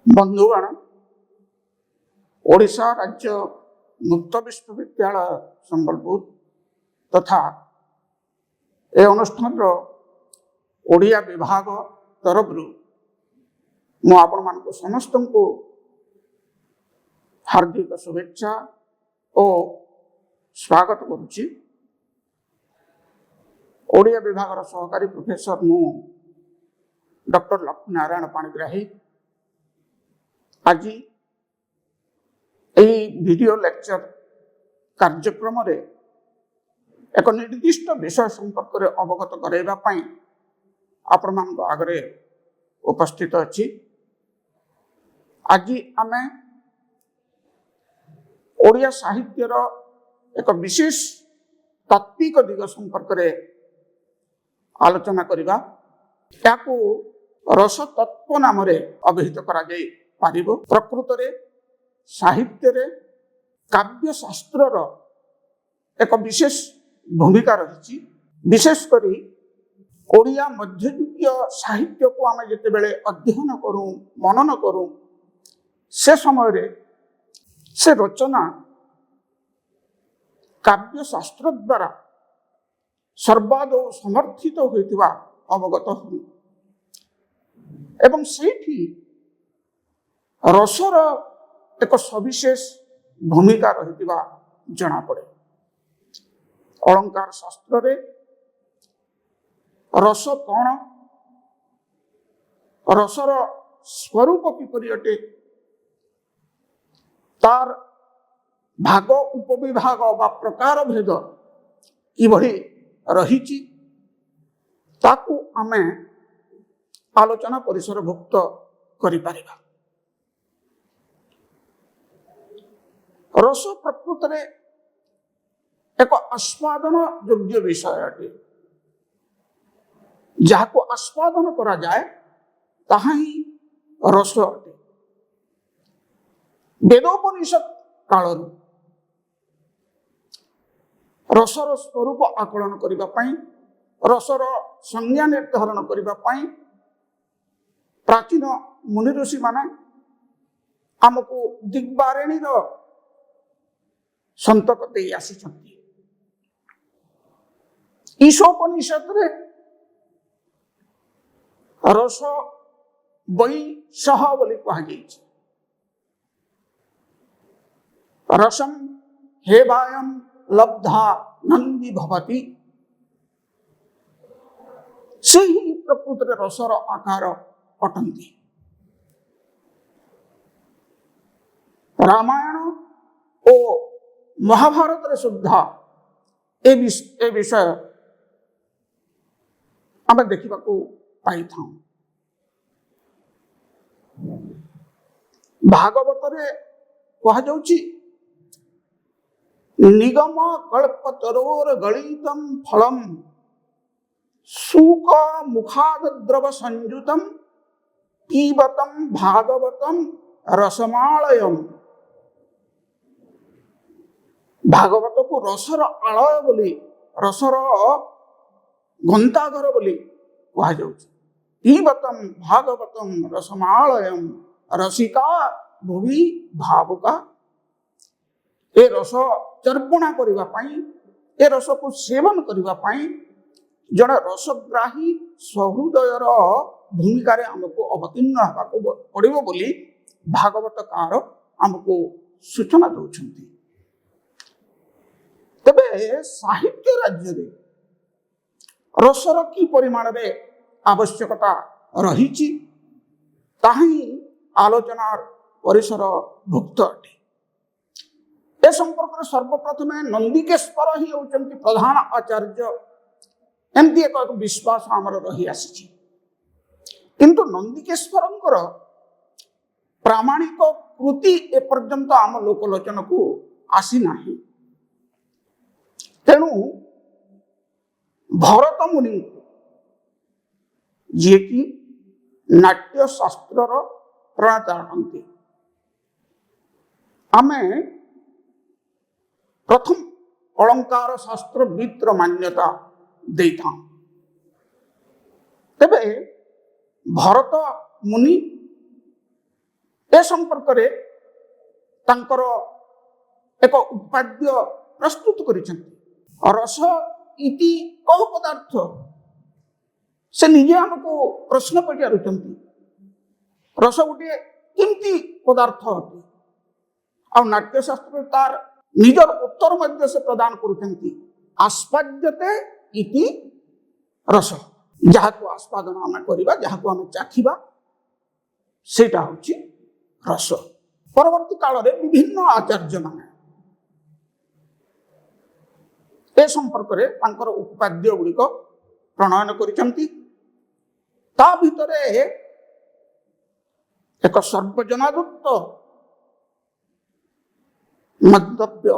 बंधुगण ओडिशा राज्य मुक्त विश्वविद्यालय संबलपुर तथा ए अनुष्ठान ओडिया विभाग तरफ मु आपण मान समस्त को हार्दिक शुभेच्छा और स्वागत करुच्ची। ओडिया विभाग सहकारी प्रोफेसर मु डॉक्टर लक्ष्मी नारायण पाणिग्राही आज वीडियो लेक्चर कार्यक्रम रे एक निर्दिष्ट विषय संपर्क में अवगत कराइबापी आपण मान आगे उपस्थित अच्छी। आज आम ओडिया साहित्यर एक विशेष तात्विक दिग संपर्क में आलोचना करवा रसतत्व नाम अभिहित करा जाई पारिबो। प्रकृत रे साहित्य रे काव्य शास्त्र एक विशेष भूमिका रही। विशेष करी ओडिया मध्ययुगीय साहित्य को आम जिते बेले अध्ययन करूं मनन करूं से समय रे से रचना काव्य शास्त्र द्वारा सर्वादौ समर्थित होइतिबा अवगत हूँ एवं सेठी रसर एक सविशेष भूमिका रही जना पड़े। अलंकार शास्त्र रे रस कौन रसर स्वरूप किपरि अटे तार भाग उपविभाग बा प्रकार भेद किभଳି रहिछि ताकू आमे आलोचना परिसर भुक्त करि पारिबा। रस प्रकृत रे एक आस्वादन योग्य विषय अटे। जहाको आस्वादन करा जाए ताहा ही रस अटे। वेदोपनिषद कालरू रसर स्वरूप आकलन करिबा पई रसर संज्ञा निर्धारण करिबा पई प्राचीन मुनि ऋषि माने आमको दिग्बारेणी संतक दे आसी। ईशोपनिषद रे रस वै सह बोली कहा जाइछि। रसम हेवायम लब्धा नंदी भवति से ही प्रकृत रे रसर आकार अटंती। रामायण ओ महाभारत रे सुद्धा ए विषय आम देखा पाई था। भागवत रे कहा जाउछि निगम कल्पतरोर गलितम फलम सूक मुखाद द्रव संयुतम पीबतम भागवतम रसमालयम। भागवत को रसर आलय बोली रसर गंताघर बोली कहा जाउछि। पीबतम भागवतम रसमालयम रसिका भुवि भावुका। ए रस चर्पणा करिबा पई ए रस को सेवन करिबा पई जड़े रसग्राही सहृदयर भूमिका रे हमको अवतीर्ण होगा पड़िबो बोली भागवतकार हमको सूचना दउछंती। तबे साहित्य राज्य रे रसर की परिमाण रे आवश्यकता रहिछि ताही आलोचना परिसर भुक्त अटे। ए संपर्क में सर्वप्रथम नंदिकेश्वर ही होचंती प्रधान आचार्य एमती एक विश्वास आमर रही आसी। किंतु नंदिकेश्वरंकर प्रामाणिक कृति एपर्यंत आम लोकलोचन को आसी नाही। तेणु भरत मुनि जी की नाट्य शास्त्र प्रणेता अटंती आमे प्रथम अलंकार शास्त्र वित्र मान्यता देता। तेबे भरत मुनि ए संपर्क रे तांकर एक उपाद्य प्रस्तुत करिसेंती। रस इति कौ पदार्थ से निजे हमको प्रश्न पचारुचंती। रस गोटे केमती पदार्थ अटे आ नाट्यशास्त्र तार निजर उत्तर मध्य से प्रदान करुचंती। आस्पाद्यते इति रस, जहाँ को आस्वादन आम करवा, जहाँ को आम चाखिबा, सेटा होची रस। परवर्ती काल रे विभिन्न आचार्य माने ए संपर्क रे तांकर उपाद्य गुड़िक प्रणयन करिसंती। ता भितरे एक सर्वजनादत्त मन्तव्य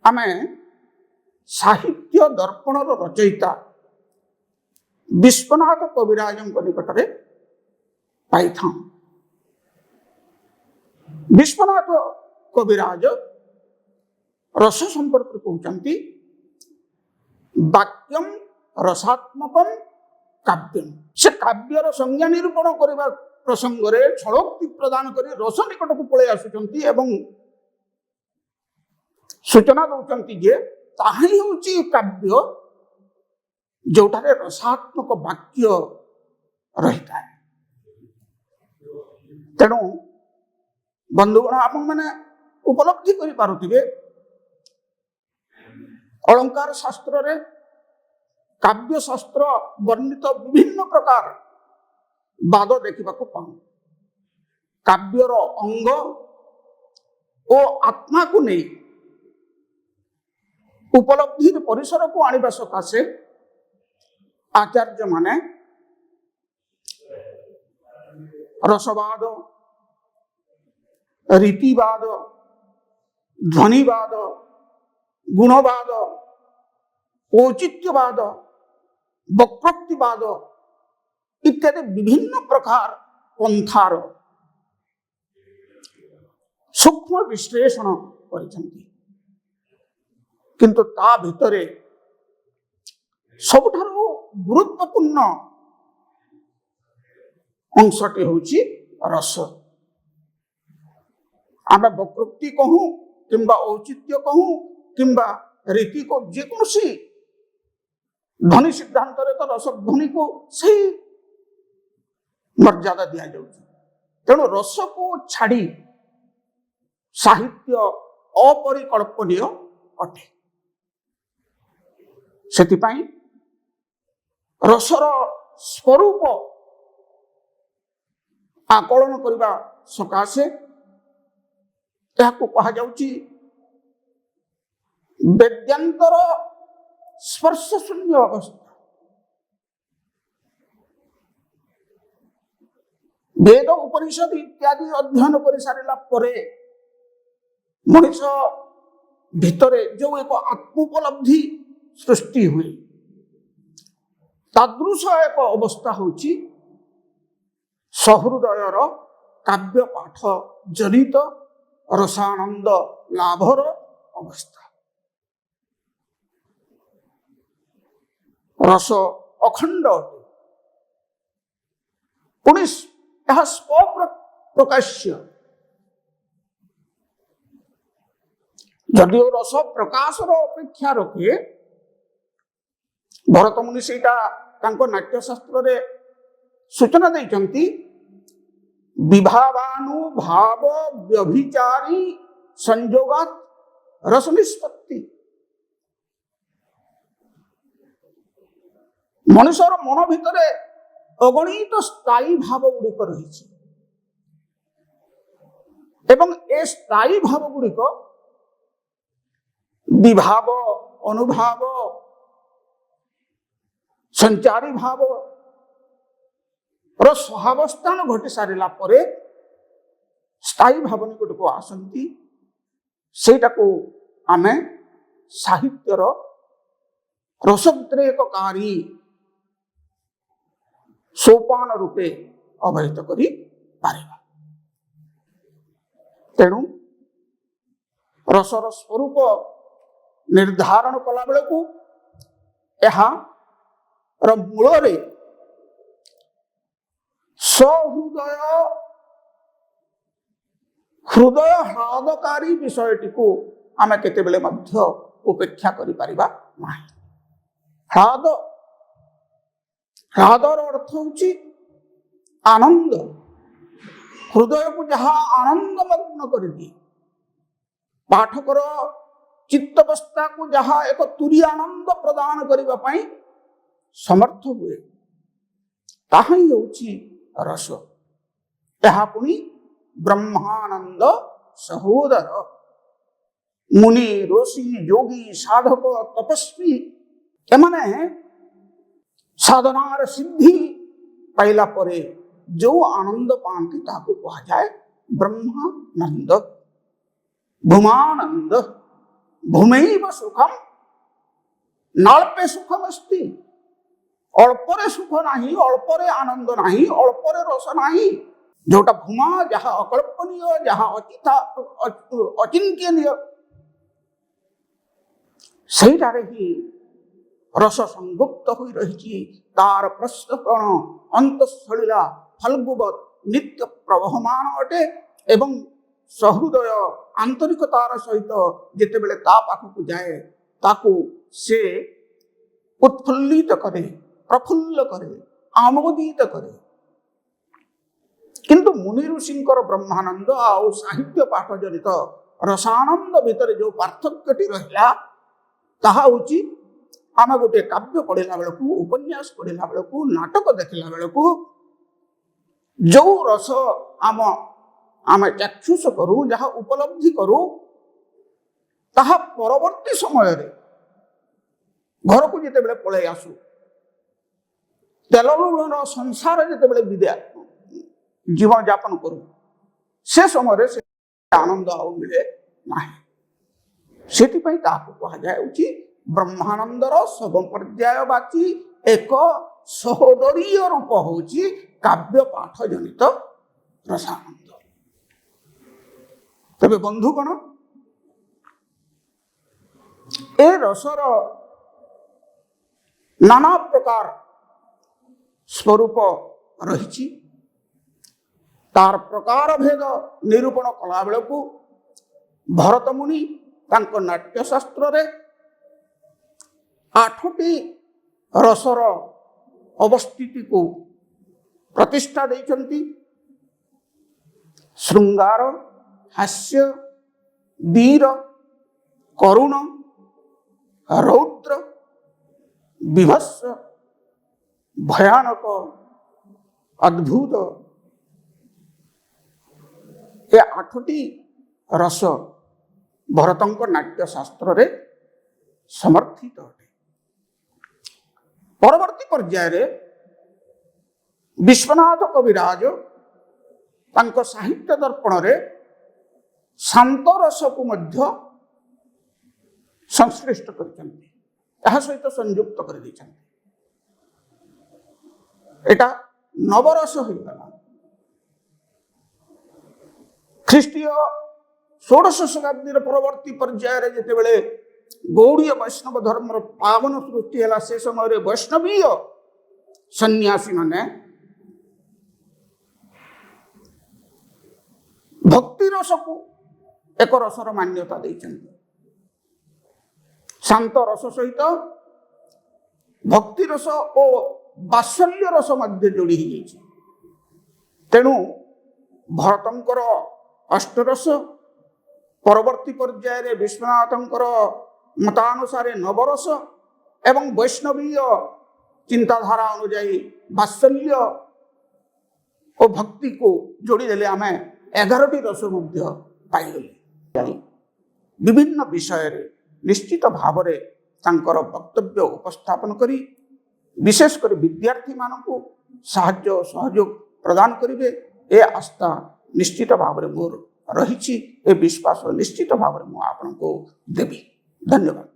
आमे साहित्य दर्पण रचयिता विश्वनाथ कविराज निकट में पाई था। विश्वनाथ कविराज रस संपर्क कहते वाक्यम रसात्मकम काव्यम। से काव्यर संज्ञा निरूपण करने प्रसंग में छलोक्ति प्रदान कर रस निकट को पलि आसुचंती एवं सूचना दौरान जे ताही होची काव्य जोठारे रसात्मक वाक्य रही है। तेणु बंधुगण आप मैंने उपलब्धि करें अलंकार शास्त्र रे काव्य शास्त्र वर्णित विभिन्न प्रकार वाद देखा पाऊँ। काव्यर अंग और आत्मा को नहीं उपलब्धि परिसर को आने सकाशे आचार्य माने रसवाद, रीतिवाद, ध्वनिवाद, गुणवाद, औचित्यवाद, वक्रोक्तिवाद इत्यादि विभिन्न प्रकार पंथार सूक्ष्म विश्लेषण करिसेंती। किंतु ता भितरे सबुठारु गुरुत्वपूर्ण अंशटी होची रस। आम वक्रोक्ति कहूँ किंबा औचित्य कहूँ किंबा रीति को जेकोसी ध्वनि सिद्धांत रे तो रस ध्वनि को सही मर्यादा दिया जाउछि। तेणु रस को छाड़ी साहित्य अपरिकल्पनीय अटे। सेतिपाई रसर स्वरूप आकलन करने सकाशे यह कहा जाउछि वेद्यांतर स्पर्श शून्य अवस्था। वेद उपनिषद इत्यादि अध्ययन कर सारा परे मनुष भितरे जो एक आत्मोपलब्धि सृष्टि हुए तादृश एक अवस्था होची सहृदयर काव्य पाठ जनित रसानंद लाभर अवस्था। रस अखंड अटे पुणी स्वप्रकाश्य। जदिओ रस प्रकाशर अपेक्षा रखे भरत मुनि सेटा नाट्यशास्त्र रे सूचना देइचंती विभावानुभाव व्यभिचारी संयोगात रस निष्पत्ति। मनुष्यर मन भितरे अगणित स्थायी भाव गुड़िक रही एवं ए स्थायी भाव गुड़िक विभाव अनुभाव संचारी भाव सहावस्थान घटी सारा परे स्थायी भाव निकट को आसंती। सेटा को आमे साहित्यर रसोद्रेककारी सोपान रूपे अवहित करि पारिबा। तेणु रसर स्वरूप निर्धारण कला बेलू मूल सहृदय ହୃଦୟ ହ୍ଲାଦକାରୀ ବିଷୟଟିକୁ ଆମେ କେତେବେଳେ ମଧ୍ୟ ଉପେକ୍ଷା କରିପାରିବା ନାହିଁ। ହ୍ଲାଦର ଅର୍ଥ ହେଉଛି ଆନନ୍ଦ। ହୃଦୟକୁ ଯାହା ଆନନ୍ଦମଗ୍ନ କରିଦିଏ, ପାଠକର ଚିତ୍ତବସ୍ତାକୁ ଯାହା ଏକ ତୁରୀ ଆନନ୍ଦ ପ୍ରଦାନ କରିବା ପାଇଁ ସମର୍ଥ ହୁଏ, ତାହା ହିଁ ହେଉଛି ରସ। ଏହା ପୁଣି ବ୍ରହ୍ମାନନ୍ଦ ସହୋଦର। ମୁନି, ଋଷି, ଯୋଗୀ, ସାଧକ, ତପସ୍ୱୀ ଏମାନେ ସାଧନାର ସିଦ୍ଧି ପାଇଲା ପରେ ଯେଉଁ ଆନନ୍ଦ ପାଆନ୍ତି ତାହାକୁ କୁହାଯାଏ ବ୍ରହ୍ମାନନ୍ଦ। ଭୂମାନନ୍ଦ ଭୂମୈବ ସୁଖମ ନାଳ୍ପେ ସୁଖମ ଅସ୍ତି। ଅଳ୍ପରେ ସୁଖ ନାହିଁ, ଅଳ୍ପରେ ଆନନ୍ଦ ନାହିଁ, ଅଳ୍ପରେ ରସ ନାହିଁ। ଯୋଉଟା ଭୂମା, ଯାହା ଅକଳ୍ପନୀୟ, ଯାହା ଅଚିନ୍ତନୀୟ, ସେଇଟାରେ ହିଁ ରସ ସଂଯୁକ୍ତ ହୋଇ ରହିଛି। ତାର ପ୍ରସ୍ଫୁରଣ ଅନ୍ତଃସଳିଳା ଫଲ୍ଗୁବତ୍ ନିତ୍ୟ ପ୍ରବହମାନ ଅଟେ ଏବଂ ସହୃଦୟ ଆନ୍ତରିକତାର ସହିତ ଯେତେବେଳେ ତା ପାଖକୁ ଯାଏ, ତାକୁ ସେ ଉତ୍ଫୁଲ୍ଲିତ କରେ, ପ୍ରଫୁଲ୍ଲ କରେ, ଆମୋଦିତ କରେ। କିନ୍ତୁ ମୁନି ଋଷିଙ୍କର ବ୍ରହ୍ମାନନ୍ଦ ଆଉ ସାହିତ୍ୟ ପାଠ ଜନିତ ରସାନନ୍ଦ ଭିତରେ ଯେଉଁ ପାର୍ଥକ୍ୟଟି ରହିଲା, ତାହା ହେଉଛି ଆମେ ଗୋଟିଏ କାବ୍ୟ ପଢ଼ିଲା ବେଳକୁ, ଉପନ୍ୟାସ ପଢ଼ିଲା ବେଳକୁ, ନାଟକ ଦେଖିଲା ବେଳକୁ ଯେଉଁ ରସ ଆମେ ଚାକ୍ଷୁଷ କରୁ, ଯାହା ଉପଲବ୍ଧି କରୁ, ତାହା ପରବର୍ତ୍ତୀ ସମୟରେ ଘରକୁ ଯେତେବେଳେ ପଳେଇ ଆସୁ, ତେଲ ଲୁଣର ସଂସାର ଯେତେବେଳେ ଜୀବନଯାପନ କରୁ, ସେ ସମୟରେ ସେ ଆନନ୍ଦ ଆଉ ମିଳେ ନାହିଁ। ସେଥିପାଇଁ ତାହାକୁ କୁହାଯାଉଛି ବ୍ରହ୍ମାନନ୍ଦର ସମପର୍ଯ୍ୟାୟବାଚୀ ଏକ ସହୋଦରୀୟ ରୂପ ହେଉଛି କାବ୍ୟ ପାଠ ଜନିତ ରସାନନ୍ଦ। ତେବେ ବନ୍ଧୁଗଣ, ଏ ରସର ନାନା ପ୍ରକାର ସ୍ୱରୂପ ରହିଛି। ତାର ପ୍ରକାର ଭେଦ ନିରୂପଣ କଲା ବେଳକୁ ଭରତ ମୁନି ତାଙ୍କ ନାଟ୍ୟଶାସ୍ତ୍ରରେ 8ଟି ରସର ଅବସ୍ଥିତିକୁ ପ୍ରତିଷ୍ଠା ଦେଇଛନ୍ତି। ଶୃଙ୍ଗାର, ହାସ୍ୟ, ବୀର, କରୁଣ, ରୌଦ୍ର, ବିଭତ୍ସ, ଭୟାନକ, ଅଦ୍ଭୁତ। ଏ 8ଟି ରସ ଭରତଙ୍କ ନାଟ୍ୟଶାସ୍ତ୍ରରେ ସମର୍ଥିତ ଅଟେ। ପରବର୍ତ୍ତୀ ପର୍ଯ୍ୟାୟରେ ବିଶ୍ୱନାଥ କବିରାଜ ତାଙ୍କ ସାହିତ୍ୟ ଦର୍ପଣରେ ଶାନ୍ତ ରସକୁ ମଧ୍ୟ ସଂଶ୍ଳିଷ୍ଟ କରିଛନ୍ତି, ଏହା ସହିତ ସଂଯୁକ୍ତ କରିଦେଇଛନ୍ତି। ଏଟା ନବରସ ହୋଇଗଲା। ଖ୍ରୀଷ୍ଟୀୟ ଷୋଡ଼ଶ ଶତାବ୍ଦୀର ପରବର୍ତ୍ତୀ ପର୍ଯ୍ୟାୟରେ ଯେତେବେଳେ ଗୌଡ଼ୀୟ ବୈଷ୍ଣବ ଧର୍ମର ପାବନ ସୃଷ୍ଟି ହେଲା, ସେ ସମୟରେ ବୈଷ୍ଣବୀୟ ସନ୍ନ୍ୟାସୀମାନେ ଭକ୍ତି ରସକୁ ଏକ ରସର ମାନ୍ୟତା ଦେଇଛନ୍ତି। ଶାନ୍ତ ରସ ସହିତ ଭକ୍ତି ରସ ଓ ବାତ୍ସଲ୍ୟ ରସ ମଧ୍ୟ ଯୋଡ଼ି ହୋଇଯାଇଛି। ତେଣୁ ଭରତଙ୍କର ଅଷ୍ଟରସ, ପରବର୍ତ୍ତୀ ପର୍ଯ୍ୟାୟରେ ବିଶ୍ୱନାଥଙ୍କର ମତାନୁସାରେ ନବରସ ଏବଂ ବୈଷ୍ଣବୀୟ ଚିନ୍ତାଧାରା ଅନୁଯାୟୀ ବାତ୍ସଲ୍ୟ ଓ ଭକ୍ତିକୁ ଯୋଡ଼ିଦେଲେ ଆମେ 11ଟି ରସ ମଧ୍ୟ ପାଇଗଲେ। ବିଭିନ୍ନ ବିଷୟରେ ନିଶ୍ଚିତ ଭାବରେ ତାଙ୍କର ବକ୍ତବ୍ୟ ଉପସ୍ଥାପନ କରି ବିଶେଷ କରି ବିଦ୍ୟାର୍ଥୀମାନଙ୍କୁ ସାହାଯ୍ୟ ଓ ସହଯୋଗ ପ୍ରଦାନ କରିବେ, ଏ ଆସ୍ଥା ନିଶ୍ଚିତ ଭାବରେ ମୋର ରହିଛି। ଏ ବିଶ୍ୱାସ ନିଶ୍ଚିତ ଭାବରେ ମୁଁ ଆପଣଙ୍କୁ ଦେବି। ଧନ୍ୟବାଦ।